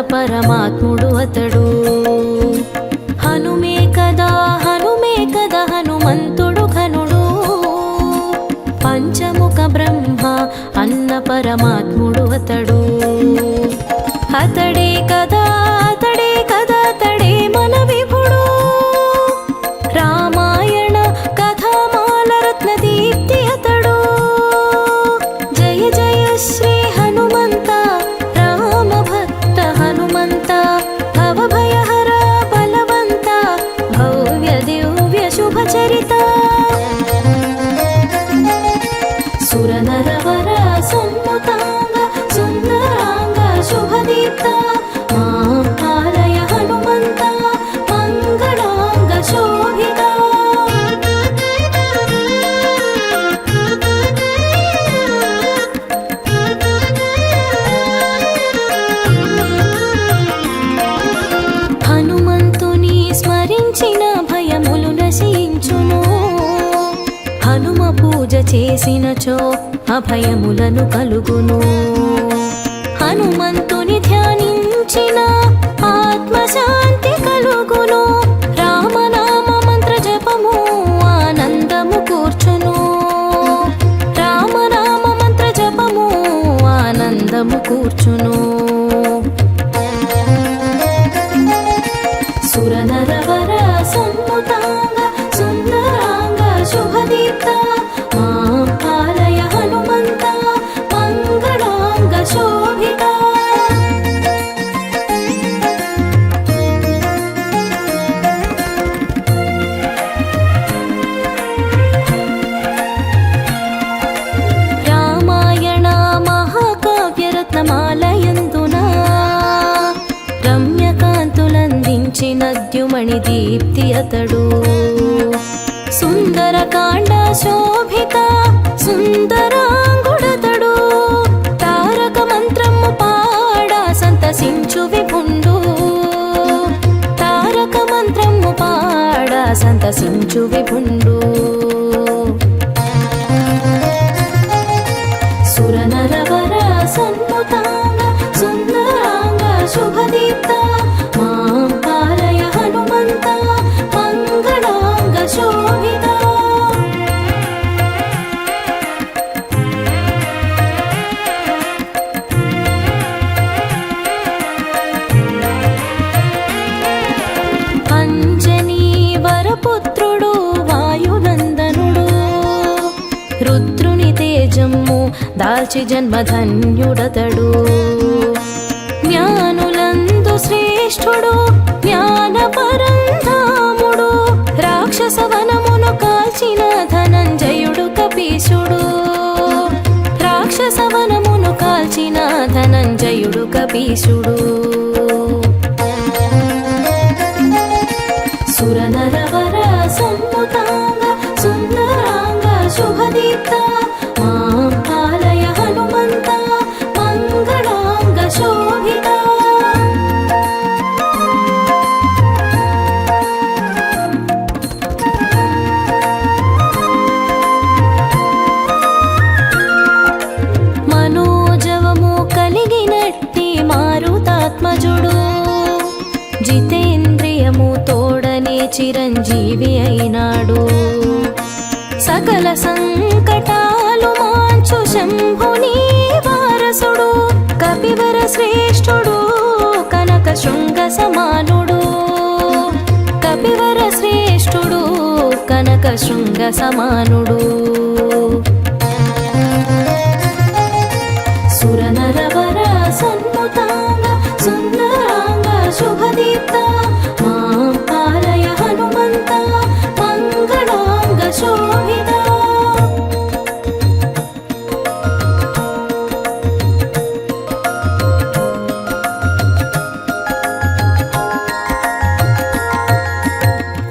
పరమాత్ముడు అతడు. హనుమే కదా హనుమంతుడు ఘనుడు. పంచముఖ బ్రహ్మ అన్న పరమాత్ముడు అతడు. అతడే కదా అతడే మన విభుడు. రామాయణ కథామాల రత్న దీప్తి అతడు. జయ జయ శ్రీ హనుమంత రామ భక్త హనుమంత. భవభయహర బలవంత భవ్య దివ్య శుభ చరిత. సురనరవర సన్ముతాంగ సుందరాంగ శుభదీప్త. మాం పాలయ హనుమంత మంగళాంగ శోభిత. హనుమంతుని స్మరించిన భయములు నశించును. హనుమ పూజ చేసినచో అభయములను కలుగును. హనుమంతుని ధ్యానించిన ఆత్మశాంతి కలుగును. రామనామ మంత్ర జపము ఆనందము కూర్చును. రామనామ మంత్ర జపము ఆనందము కూర్చును. సురనరవర సన్ముతాంగ సుందరాంగ శుభదీప్త. మాం పాలయ హనుమంత మంగళాంగ శోభిత. రామాయణ మహాకావ్యరత్నమాలయందున రమ్యకాంతులందించిన ద్యుమణి దీప్తి అతడు. సుందరకాండ శోభిత సుందరాంగుడతడు. తారక మంత్రము పాడా సంతసించు విభుండు. తారక మంత్రము పాడా సంతసించు విభుండు. సురనరవర సన్ముతాంగ సుందరాంగ శుభదీప్త. మాం పాలయ హనుమంత మంగళాంగ శోభిత. అంజనీ వరపుత్రుడు వాయునందనుడు. రుద్రుని తేజమ్ము దాల్చి జన్మధన్యుడతడు. జ్ఞానులందు శ్రేష్ఠుడు జ్ఞాన పరంధాముడు. రాక్షస వనమును కాల్చిన ధనంజయుడు కపీశుడు. రాక్షస వనమును కాల్చిన ధనంజయుడు కపీశుడు. సురనరవర సన్ముతాంగ సుందరాంగ శుభదీప్త. మాం పాలయ హనుమంత మంగళాంగ శోభిత. మనోజవము కలిగినట్టి మారుతాత్మజుడు. జితేంద్రియము తోడనే చిరంజీవి అయినాడు. సకల సంకటాలు మాంచు శంభుని వారసుడు. కపివర శ్రేష్ఠుడు కనక శృంగ సమానుడు. కపివర శ్రేష్ఠుడు కనక శృంగ సమానుడు. సురనరవర సన్ముతాంగ సుందరాంగ శుభదీప్త. మాం పాలయ హనుమంత మంగళాంగ శోభిత.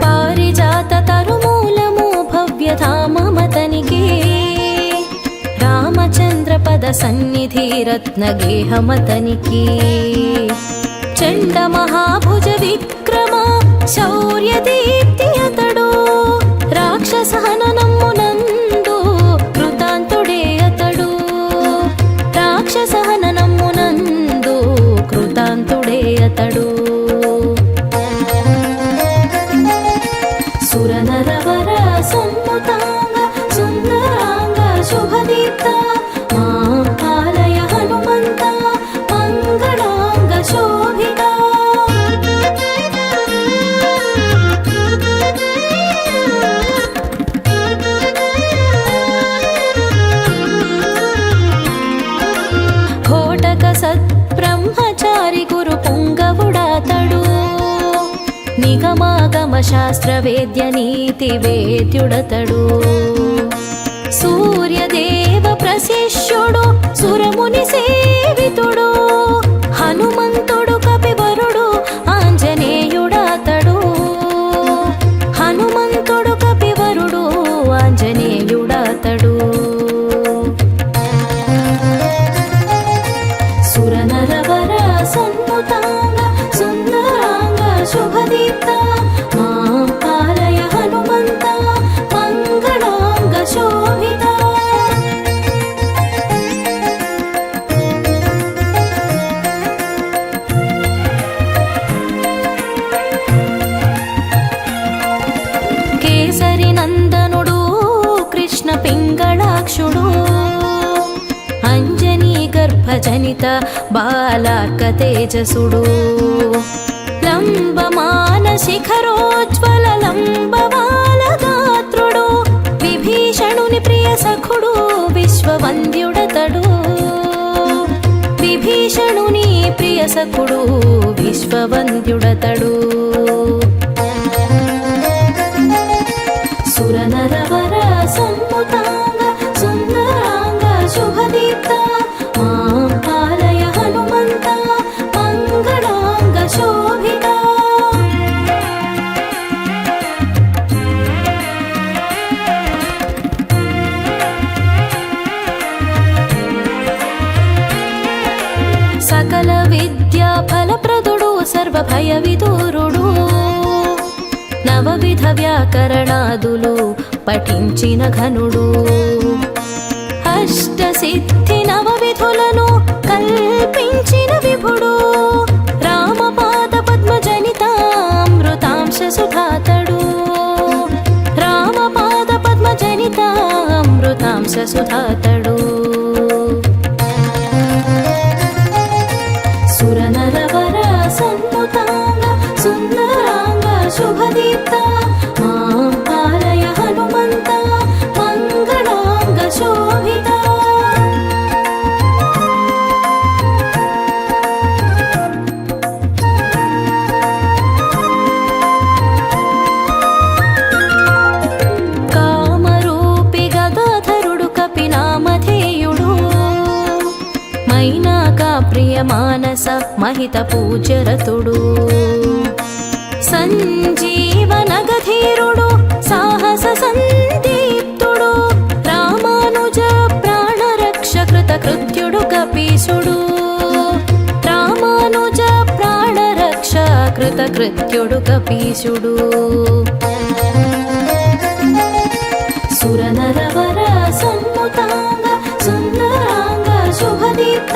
పారిజాత తరుమూలము భవ్యధామమతనికి. రామచంద్ర పద సన్నిధి రత్నగేహమతనికి. చండ మహాభుజ విక్రమ శౌర్య దీప్తి అతడు. రాక్షస హననమ్మునందు కృతాంతుడే అతడు. రాక్షస హననమ్మునందు కృతాంతుడే నిగమాగమ శాస్త్రవేద్య నీతి వేద్యుడతడు సూర్యదేవ ప్రశిష్యుడు సురముని సేవితుడు హనుమంతుడు కపివరుడు ఆంజనేయుడతడు హనుమంతుడు కపివరుడు ఆంజనేయుడతడు సురనరవర సన్నుతాంగ సుందరాంగ శుభదీప్త మాం పాలయ హనుమంత మంగళాంగ శోభిత కేసరి నందనుడు కృష్ణ పింగళాక్షుడు అంజనీ గర్భజనిత బాలార్క తేజసుడు లంబమాన శిఖరోజ్వల లంబవాల గాత్రుడు విభీషణుని ప్రియ సఖుడు విశ్వవంద్యుడతడు విభీషణుని ప్రియ సఖుడు విశ్వవంద్యుడతడు సురనరవర సన్నుతాంగ సుందరాంగ శుభదీప్త మాం పాలయ హనుమంత మంగళాంగ శోభిత సకల విద్యా ఫలప్రదుడు సర్వభయ విదూరుడు నవవిధ వ్యాకరణాదులు పఠించిన ఘనుడు అష్టసిద్ధి నవవిధులను కల్పించిన విభుడు రామపాద పద్మజనితామృతాంశ సుధాతడు రామపాద పద్మజనితామృతాంశ సుధాతడు సురనరవర సన్నుతాంగ సుందరాంగ శుభదీప్త మాం పాలయ హనుమంత మంగళాంగ శోభిత కామరూపి గదాధరుడు కపినామధేయుడు మైనాకా ప్రియ మానస మహిత పూజ్యరతుడు సంజీవనగధీరుడు సాహస సందీప్తుడు రామానుజ ప్రాణరక్ష కృతకృత్యుడు కపీసుడు రామానుజ ప్రాణరక్ష కృతకృత్యుడు కపీసుడు సురనరవర సన్నుతాంగ సుందరాంగ శుభదీప్త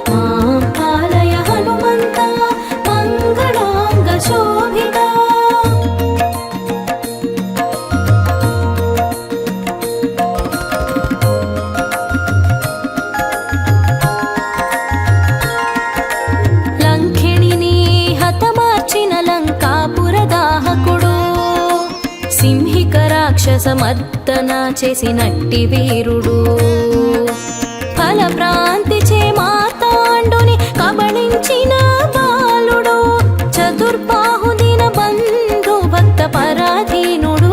మాం పాలయ హనుమంత మంగళాంగ శోభిత లంకిణిని హతమార్చిన లంకాపురదాహకుడు సింహిక రాక్షసమర్దన చేసినట్టి వీరుడు ఫలభ్రాంతి చే మార్తాండుని కబళించిన బాలుడు చతుర్బాహు దీన బంధు భక్త పరాధీనుడు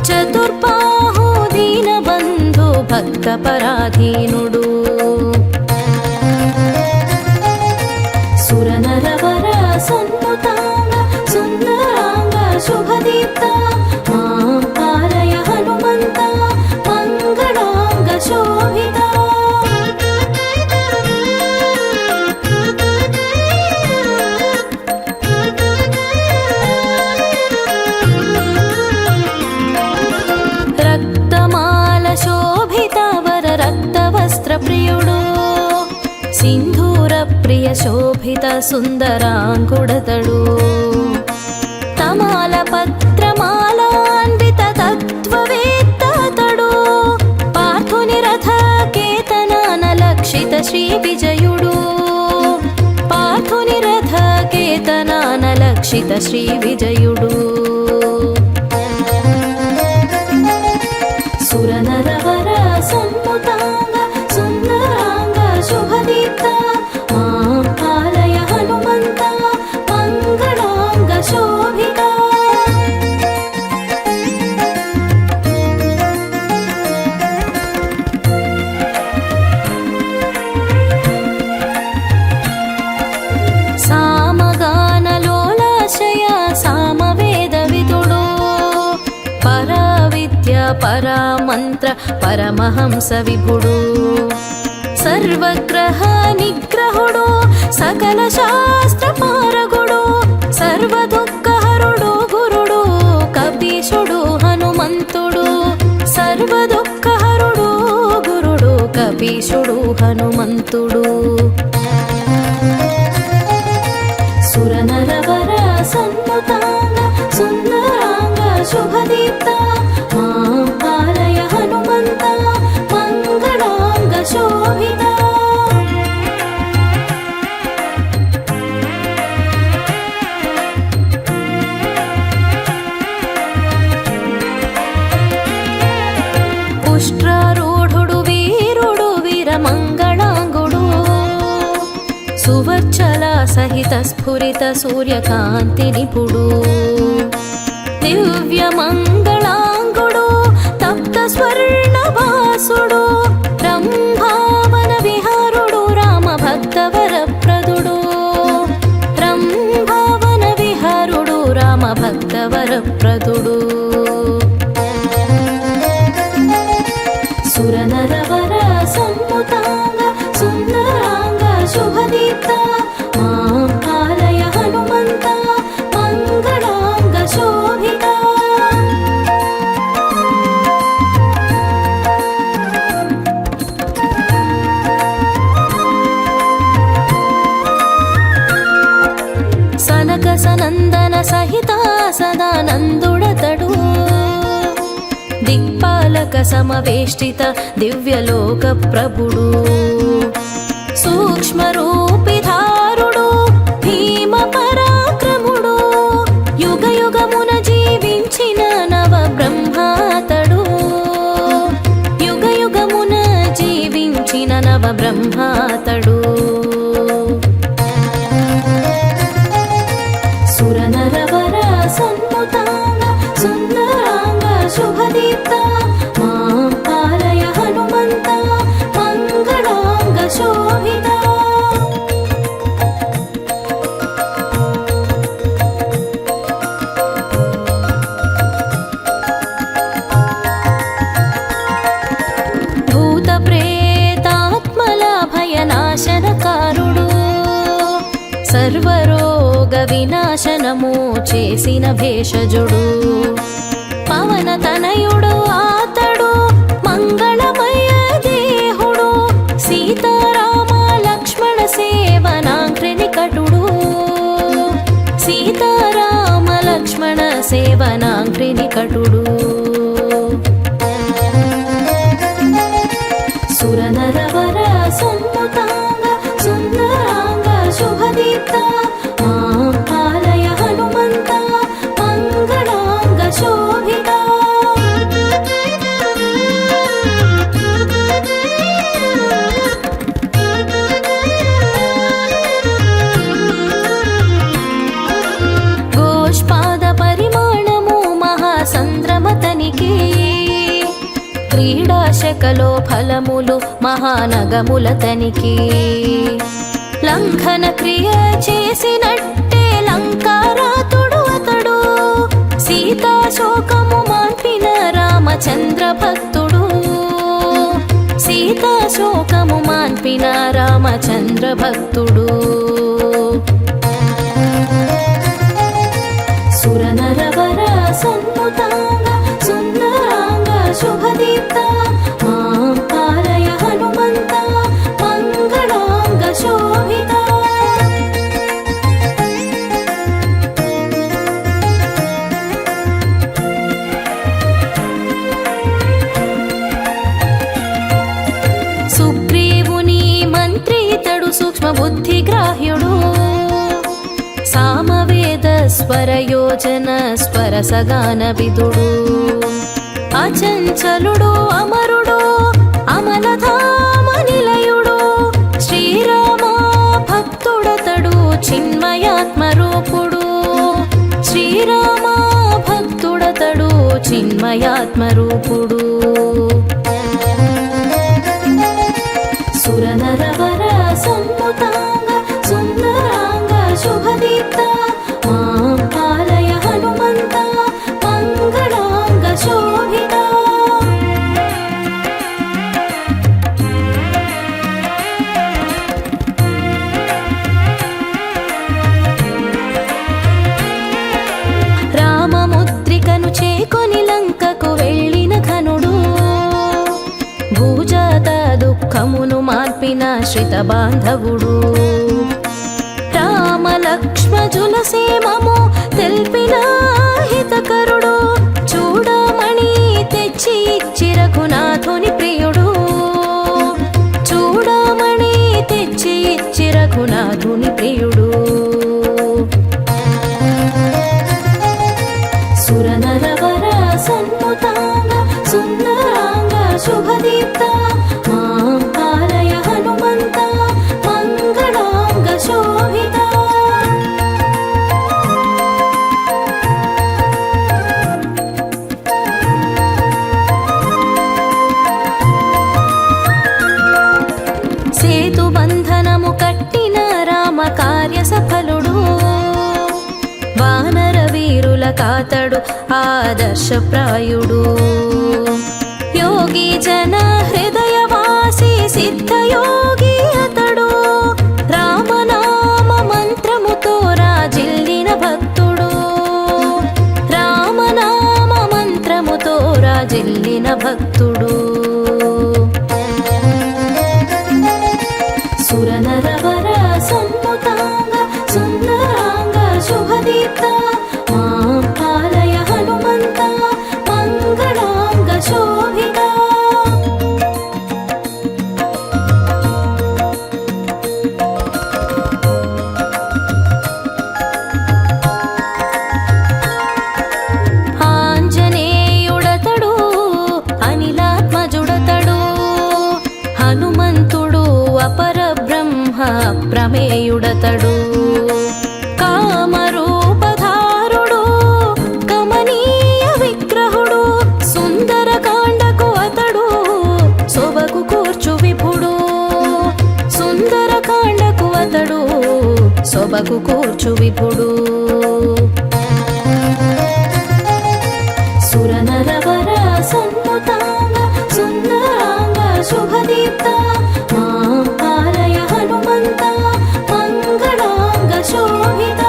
చతుర్బాహు దీన బంధు భక్త పరాధీనుడు సురనరవర సన్నుతాంగ సుందరాంగ శుభదీప్త మాం పాలయ హనుమంత మంగళాంగ శోభిత రక్తమాల శోభిత వర రక్తవస్త్ర ప్రియుడు సింధూర ప్రియ శోభిత సుందరాంగుడతడు తమాల పత్రమాలాన్విత తత్వవేత్తతడు పార్థుని రథ కేతనాన లక్షిత శ్రీ విజయుడు పార్థుని రథ కేతనాన లక్షిత శ్రీ విజయుడు సురనరవర సన్నుతాంగ సుందరాంగ శుభదీప్త మాం పాలయ హనుమంత మంగళాంగ పరామంత్ర పరమహంస విభుడు సర్వగ్రహ నిగ్రహుడు సకల శాస్త్ర పారగుడు సర్వ దుఃఖహరుడు గురుడు కపీశుడు హనుమంతుడు సర్వ దుఃఖహరుడు గురుడు కపీశుడు హనుమంతుడు సురనరవర సన్నుతాంగ సుందరాంగ శుభదీప్త మాం పాలయ హనుమంత మంగళాంగ శోభిత పుష్ట్రారూఢుడు వీరుడు వీరమంగళాంగుడు సువర్చల సహిత స్ఫురిత సూర్యకాంతి నిపుడు దివ్య మంగళాంగుడు తప్త స్వర్ణవాసుడు రంభావన విహారుడు రామ భక్త వరప్రదుడు రంభావన విహారుడు రామ భక్త వరప్రదుడు సురనరవర సన్నుతాంగ సుందరాంగ శుభదీప్త మాం పాలయ హనుమంత మంగళాంగ శోభిత సనక సనందన సహిత సదానందుడతడు దిక్పాలక సమవేష్టిత దివ్యలోక ప్రభుడు సూక్ష్మ రూపిధారుడు భీమ పరాక్రముడు యుగ యుగమున జీవించిన నవ బ్రహ్మాతడు యుగ యుగమున జీవించిన నవ బ్రహ్మాతడు సురనరవర సన్నుతాంగ సుందరాంగ శుభదీప్త మాం పాలయ హనుమంత మంగళాంగ శోభిత భూత ప్రేతాత్మల భయనాశనకారుడు సర్వరోగ వినాశనము చేసిన భేషజుడు పవన తనయుడు ఆతడు మంగళమయ దేహుడు సీతారామ లక్ష్మణ సేవనాంగ్రి నికటుడు సీతారామ లక్ష్మణ సేవనాంగ్రి నికటుడు సురనరవర సన్నుతాంగ సుందరాంగ శుభదీప్త మాం పాలయ హనుమంత మంగళాంగ శోభిత గోష్పాద పరిమాణము మహాసంద్రమతనికి క్రీడాశకలో ఫలములు మహానగములతనికి లంఘన క్రియ చేసినట్టే లంకారాతుడు అతడు సీతాశోకము మాన్పిన రామచంద్ర భక్తుడు సీతాశోకము మాన్పిన రామచంద్ర భక్తుడు సురనరవర సన్నుతాంగ సుందరాంగ శుభదీప్త మాం పాలయ హనుమంత మంగళాంగ శోభిత సుగ్రీవుని మంత్రి ఇతడు సూక్ష్మ బుద్ధి గ్రాహ్యుడు సామవేద స్వర యోజన స్వర సగాన విదుడు అచంచలుడు అమరుడు అమలధామ నిలయుడు శ్రీరామ భక్తుడతడు చిన్మయాత్మరూపుడు శ్రీరామ భక్తుడతడు చిన్మయాత్మరూపుడు సురనరవర సన్నుతాంగ సుందరాంగ శుభదీప్త మాం పాలయ హనుమంత మంగళాంగ శోభిత పాపమును మార్పిన శ్రిత బాంధవుడు. రామ లక్ష్మజుల సేమము తెల్పిన హితకరుడు. చూడమణి తెచ్చి ఇచ్చి రఘునాథుని ప్రియుడు. చూడమణి తెచ్చి ఇచ్చి రఘునాథుని ప్రియుడు. సురనరవర సన్ముతాంగ సుందరాంగ శుభదీప్త మాం పాలయ హనుమంత మంగళాంగ శోభిత. సేతుబంధనము కట్టిన రామ కార్య సఫలుడు. వానర వీరుల కాతడు ఆదర్శప్రాయుడు. యోగి జన హృదయవాసి సిద్ధయోగి అతడు. రామనామ మంత్రముతో రాజిల్లిన భక్తుడు. రామనామ మంత్రముతో రాజిల్లిన భక్తుడు. సురనరవర సన్ముతాంగ సుందరాంగ శుభదీప్త మాం పాలయ హనుమంత మంగళాంగ శోభిత. ఆంజనేయుడతడు అనిలాత్మజుడతడు. హనుమంతుడు అపరబ్రహ్మ ప్రమేయుడతడు. కామరూపధారుడు కమనీయ విగ్రహుడు. సుందరకాండకు అతడు శోభకు కూర్చు విభుడు. సుందరకాండకు అతడు శోభకు కూర్చు విభుడు. సురనరవర సన్ముతాంగ సుందరాంగ శుభదీప్త మాం పాలయ హనుమంత మంగళాంగ శోభిత.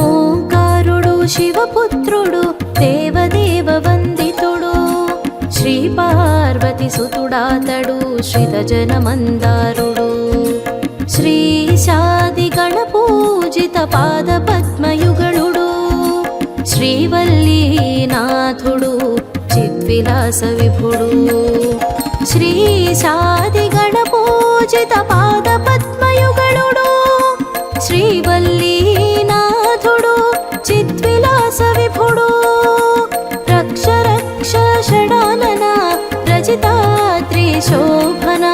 ఓంకారుడు శివపుత్రుడు దేవదేవ వందితుడు. శ్రీ పార్వతి సుతుడాతడు శ్రితజన మందారుడు. శ్రీశాది గణపూజిత పాద పద్మయుగళుడు. శ్రీవల్లీనాథుడు చిద్విలాస విభుడు. శ్రీశాది గణపూజిత పాద పద్మయుగళుడు. శ్రీవల్లీనాథుడు చిద్విలాస విభుడు. రక్ష రక్ష షడానన రజితాద్రి శోభన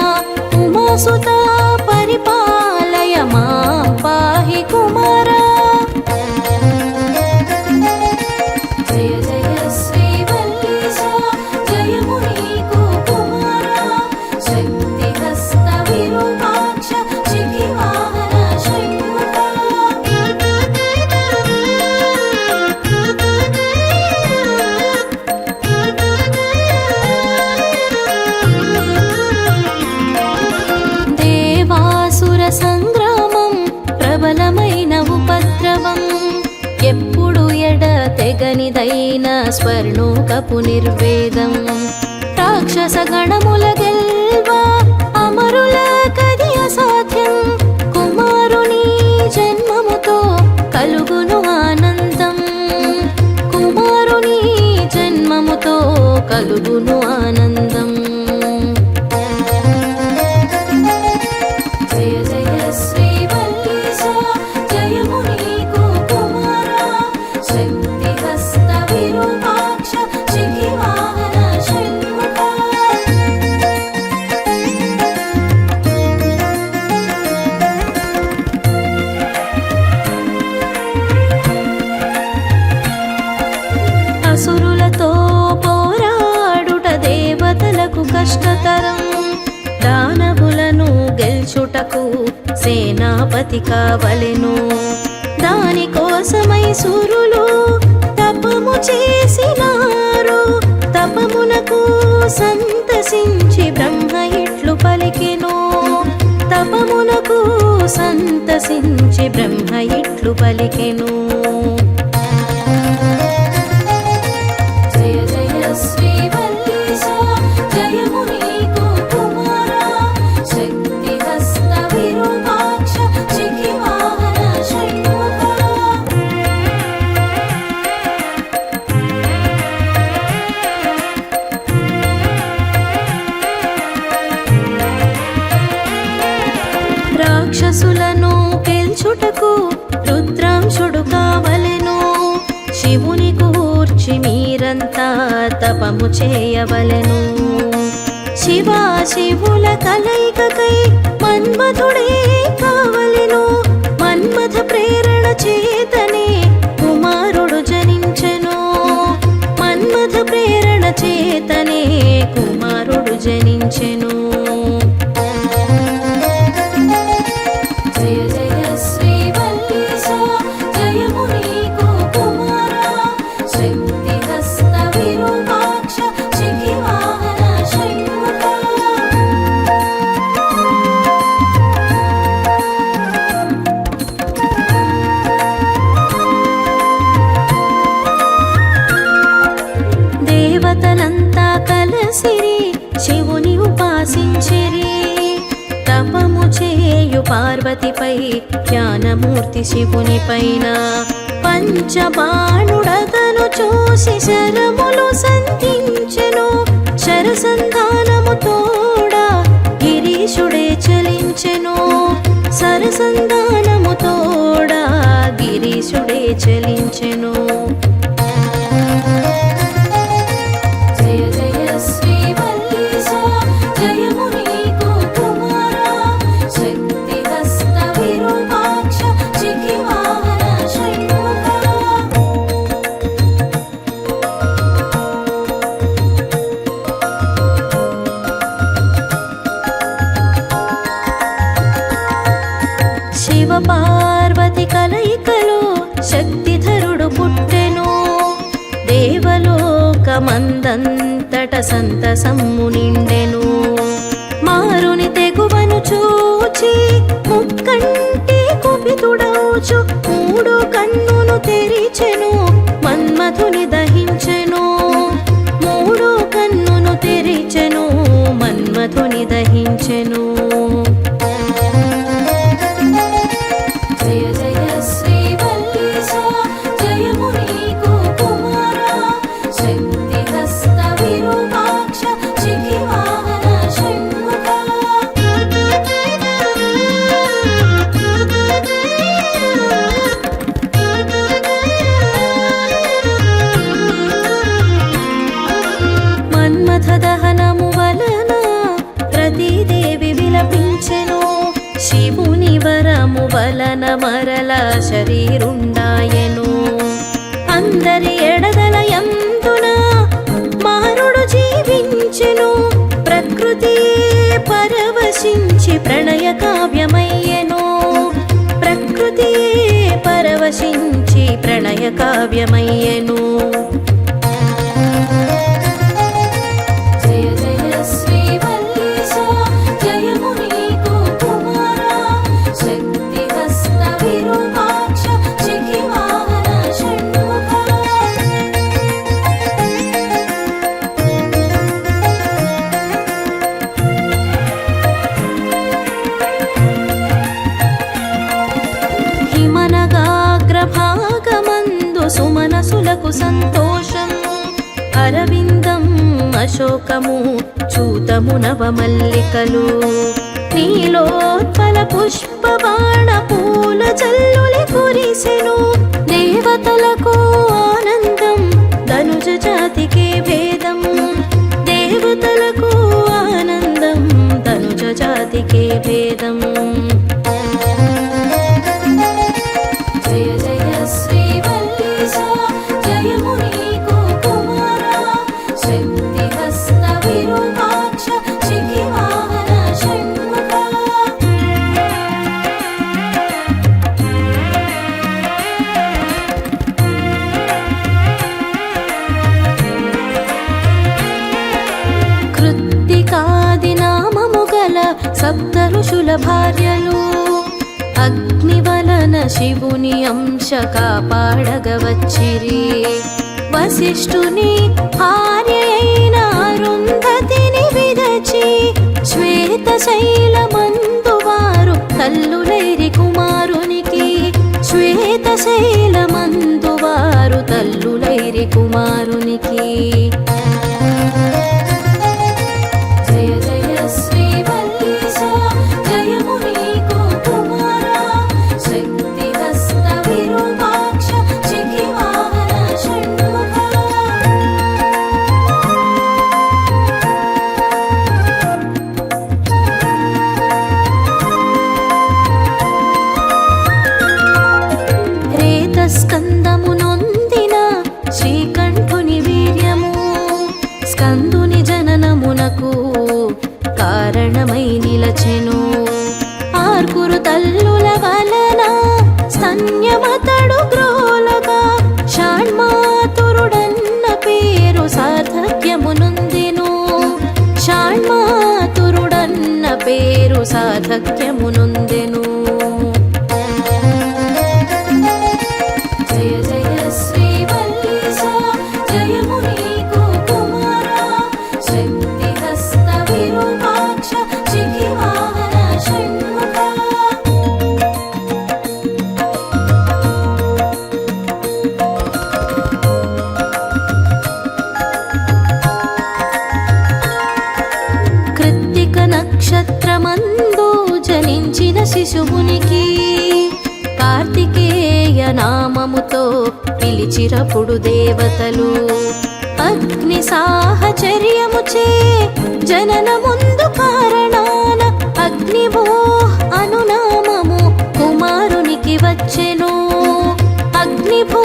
ఉమాసుత పరిపాలయ మాం పాహి కుమార. జయ జయ శ్రీవల్లీశ జయము నీకు కుమార. శక్తిహస్త విరూపాక్ష శిఖివాహన షణ్ముఖ. దేవాసుర సంగ్రామం ప్రబలమైన ఉపద్రవం. ఎప్పుడు ఎడ తెగనిదైన స్వర్ణోకపు నిర్వేదం. రాక్షస గణముల గెల్వ అమరుల కది అసాధ్యం. కుమారుని జన్మముతో కలుగును ఆనందం. కుమారుని జన్మముతో కలుగును ఆనందం. జయ జయ శ్రీవల్లీశ జయము నీకు కుమార. శక్తిహస్త విరూపాక్ష శిఖివాహన షణ్ముఖ. అసురులతో పోరాడుట దేవతలకు కష్టతరం. దానవులను గెల్చుటకు సేనాపతి కావలెను. దానికోసమై సూరులు తపము చేసినారు. తపమునకు సంతసించి బ్రహ్మ ఇట్లు పలికెను. సంతసించి బ్రహ్మ ఇట్లు పలికెను. జయ జయ శ్రీవల్లీశ జయము నీకు కుమారా, శక్తి హస్త విరూపాక్ష చికి వాహన షణ్ముఖ. రాక్షసులను పెంచుటకు రుద్రాంశుడు కావలెను. శివుని కూర్చి మీరంతా తపము చేయవలెను. శివుల కలయికకై మన్మథుడే కావలెను. మన్మథ ప్రేరణ చేతనే కుమారుడు జనించెను. మన్మథ ప్రేరణ చేతనే కుమారుడు జనించెను. జయ జయ శ్రీవల్లీశ జయము నీకు కుమారా, శక్తి హస్త విరూపాక్ష చికి వాహన షణ్ముఖ. దేవతలంతా కలసిరి శివుని ఉపాసించిరి. తపము చేయు పార్వతిపై జ్ఞానమూర్తి శివుని పైన పంచబాణుడతను చూసి శరములు సంధించెను. శరసంధానము తోడా గిరీశుడే చలించెను. సరసంధానము తోడా గిరీశుడే చలించెను. జయ జయ శ్రీవల్లీశ జయము నీకు కుమారా, శక్తి హస్త విరూపాక్ష చికి వాహన షణ్ముఖ. శివ పార్వతి కలయికలో శక్తిధరుడు పుట్టెను. దేవలోకమందంతట సంతసమ్ము నిండెను. మారుని తెగువను చూచి ముక్కంటి కుపితుడౌచు మూడు కన్నును తెరిచెను. మన్మథుని దహించెను. మూడు కన్నును తెరిచెను. మన్మథుని దహించెను. జయ జయ శ్రీవల్లీశ జయము నీకు కుమారా, శక్తి హస్త విరూపాక్ష చికి వాహన షణ్ముఖ. మన్మథ దహనము వలన ప్రతిదేవి విలపించెను. శివుని వరము వలన మరల శరీరుండాయెను. అందరి ఎడదలయందున మారుడు జీవించెను. ప్రకృతి పరవశించి ప్రణయ కావ్యమయ్యెను. ప్రకృతి పరవశించి ప్రణయ కావ్యమయ్యెను. జయ జయ శ్రీవల్లీశ జయము నీకు కుమారా, శక్తి హస్త విరూపాక్ష చికి వాహన షణ్ముఖ. హిమనగాగ్రభాగమందు సుమనసులకు సంతోషం. అరవిందం అశోకము చూతము నవమల్లికలు. నీలోత్పల పుష్పబాణ పూల జల్లులి కురిసెను. దేవతలకు ఆనందం ధనుజ జాతికే భేదం. దేవతలకు ఆనందం ధనుజ జాతికే భేదం. జయ జయ శ్రీవల్లీశ జయము నీకు కుమారా, శక్తి హస్త విరూపాక్ష చికి వాహన షణ్ముఖ. కృత్తికాది నామము గల సప్త ఋషుల భార్యలు. అగ్ని వలన శివుని అంశ కాపాడగవచ్చిరి. వశిష్ఠుని భార్య అయిన అరుంధతిని విరచి శ్వేత శైలమందు వారు తల్లులైరి కుమారునికి. శ్వేత శైలమందు వారు తల్లులైరి కుమారునికి. జయ జయ శ్రీవల్లీశ జయము నీకు కుమారా, శక్తి హస్త విరూపాక్ష చికివాహన షణ్ముఖ. స్కందమునొందిన శ్రీకంఠుని వీర్యము స్కందుని జననమునకు కారణమై నిలచెను. ఆర్కురు తల్లుల వలన స్తన్యమతడు గ్రోలగా షాణ్మాతురుడన్న పేరు సార్థక్యమునొందెను. షాణ్మాతురుడన్న పేరు సార్థక్యమునొందెను. నక్షత్రమందు జనించిన శిశువునికి కార్తికేయ నామముతో పిలిచిరపుడు దేవతలు. అగ్ని సాహచర్యముచే జననముందు కారణాన అగ్నిభో అనునామము కుమారునికి వచ్చెను. అగ్నిభో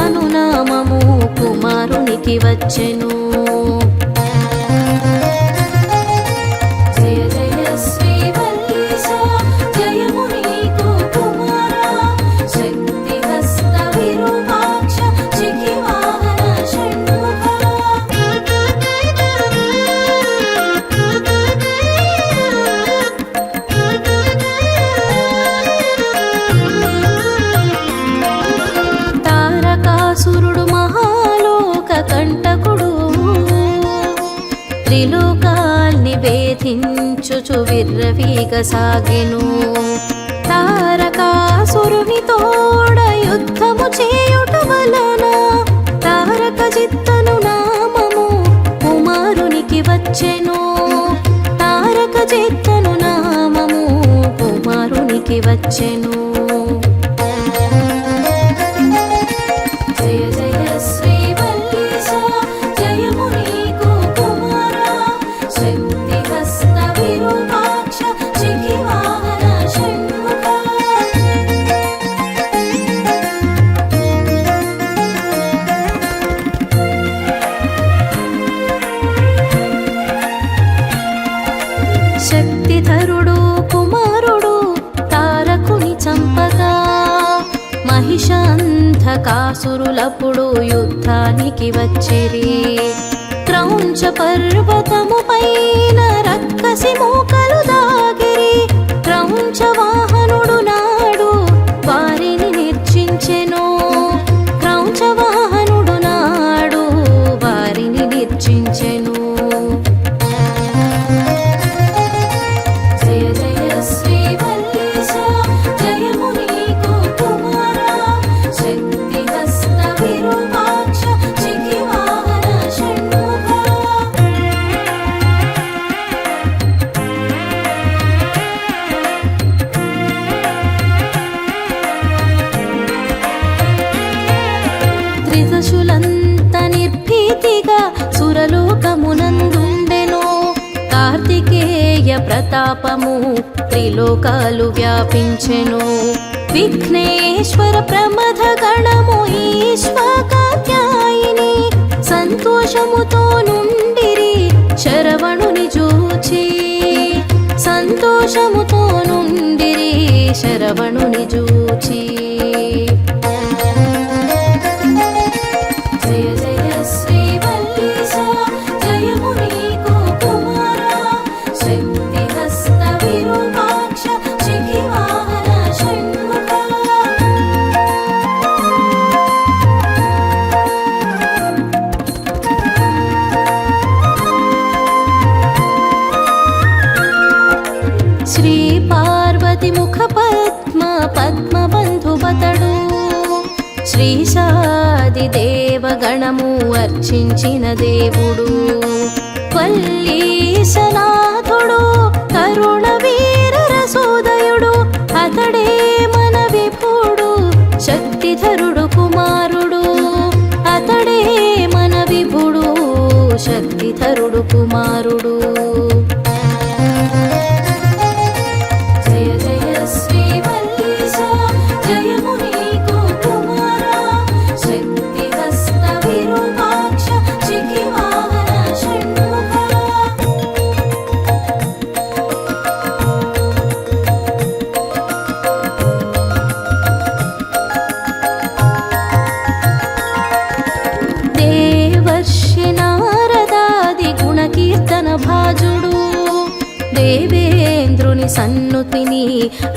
అనునామము కుమారునికి వచ్చెను. కంటకుడు త్రిలోకాల్ని వేధించుచు విర్రవీగసాగెను. తారకాసురుని తోడ యుద్ధము చేయుట వలన తారక చిత్తను నామము కుమారునికి వచ్చెను. తారక చిత్తను నామము కుమారునికి వచ్చెను. శక్తిధరుడు కుమారుడు తారకుని చంపగా మహిషాంధకాసురులప్పుడు యుద్ధానికి వచ్చిరి. క్రౌంచ పర్వతము పైన రక్కసి మూకలు దాగిరి. క్రౌంచ వాహనుడు నాడు వారిని నిర్జించెను. క్రౌంచ వాహనుడు నాడు వారిని నిర్జించెను. త్రిదశులంత నిర్భీతిగా సురలోకమునందుండెను. కార్తికేయ ప్రతాపము త్రిలోకాలు వ్యాపించెను. విఘ్నేశ్వర ప్రమథ గణము ఈశ్వకాత్యాయిని సంతోషముతో నుండిరి శరవణుని చూచి. సంతోషముతో నుండిరి శరవణుని చూచి. జయ జయ శ్రీవల్లీశ జయము నీకు కుమారా, శక్తి హస్త విరూపాక్ష చికివాహన ముఖపద్మ పద్మబంధువతడు శ్రీశాది దేవగణము అర్చించిన దేవుడు వల్లీశనాథుడు కరుణ వీర రసోదయుడు అతడే మన విభుడు శక్తిధరుడు కుమారుడు అతడే మన విభుడు శక్తిధరుడు కుమారుడు దేవేంద్రుని సన్నుతిని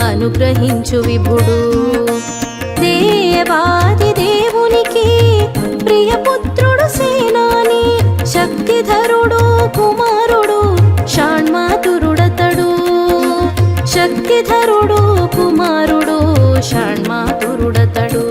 అనుగ్రహించు విభుడు దేవాది దేవునికి ప్రియపుత్రుడు సేనాని శక్తిధరుడు కుమారుడు షణ్మాతురుడతడు శక్తిధరుడు కుమారుడు షణ్మాతురుడతడు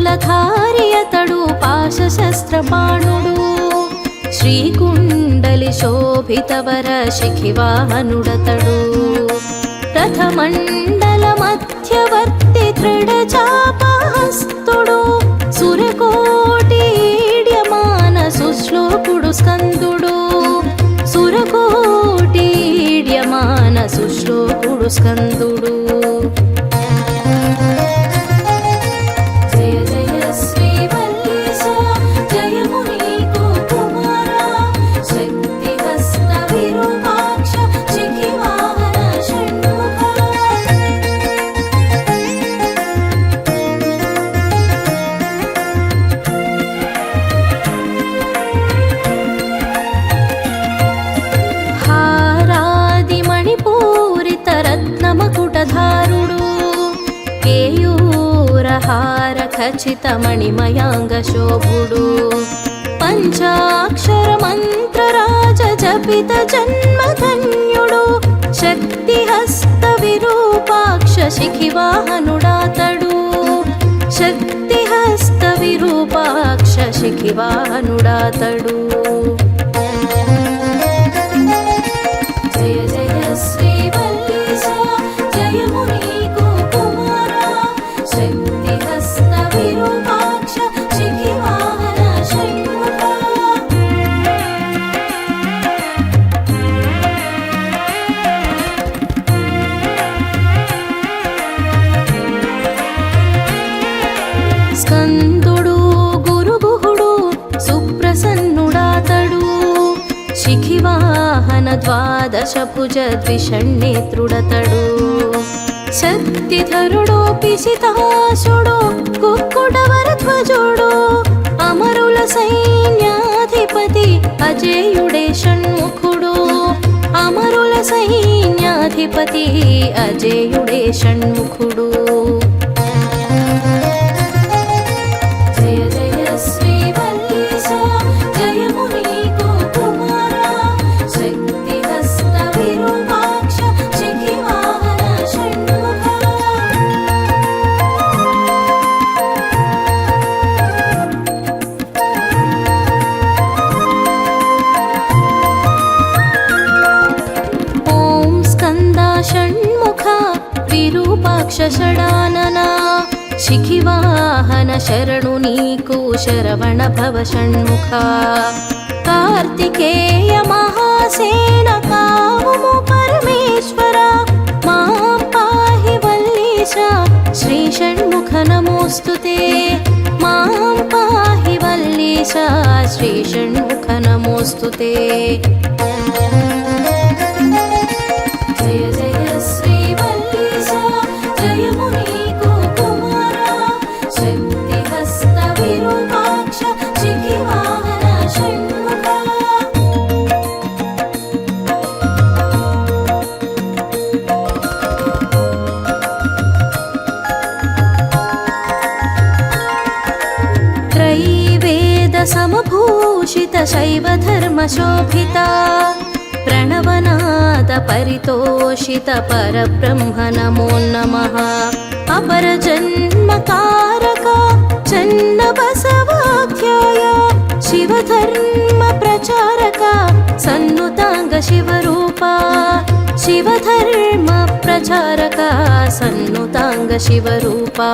శక్తిశూలధారియతడు పాశశస్త్రపాణుడు శ్రీకుండలి శోభితవర శిఖివాహనుడతడు రథమండల మధ్యవర్తి దృఢచాపహస్తుడు సురకోటీడ్యమాన సుశ్లోకుడు స్కందుడు సురకోటీడ్యమాన సుశ్లోకుడు స్కందుడు రత్నమకుటధారుడు కేయూరహార ఖచ్చితమణిమయాంగ శోభుడు పంచాక్షర మంత్రరాజ జపిత జన్మధన్యుడు శక్తిహస్త విరూపాక్ష శిఖివాహనుడాతడు శక్తిహస్త విరూపాక్ష శిఖివాహనుడాతడు స్కందుడు గురుగుహుడు సుప్రసన్నుడాతడు శిఖివాహన ద్వాదశ భుజ ద్విషణ్ణేత్రుడతడు శక్తిధరుడు పిశితాశుడు కుక్కుటవరధ్వజుడు అమరుల సైన్యాధిపతి అజేయుడే షణ్ముఖుడు అమరుల సైన్యాధిపతి అజేయుడే షణ్ముఖుడు షణ్ముఖ విరూపాక్ష షడానన శిఖివాహన శరణు నీకు శరవణ భవ షణ్ముఖ కార్తికేయ మహాసేన కావుము పరమేశ్వర మాం పాహి వల్లీశ శ్రీ షణ్ముఖ నమోస్తుతే మాం పాహి వల్లీశ శ్రీ షణ్ముఖ నమోస్తుతే समभूषित शैवधर्मशोभिता प्रणवनाद परितोषित परब्रह्म नमो नमः अपरजन्मकारक चन्नबसवाख्याय शिवधर्म प्रचारक सन्नुतांग शिवरूपा शिवधर्म प्रचारक सन्नुतांग शिवरूपा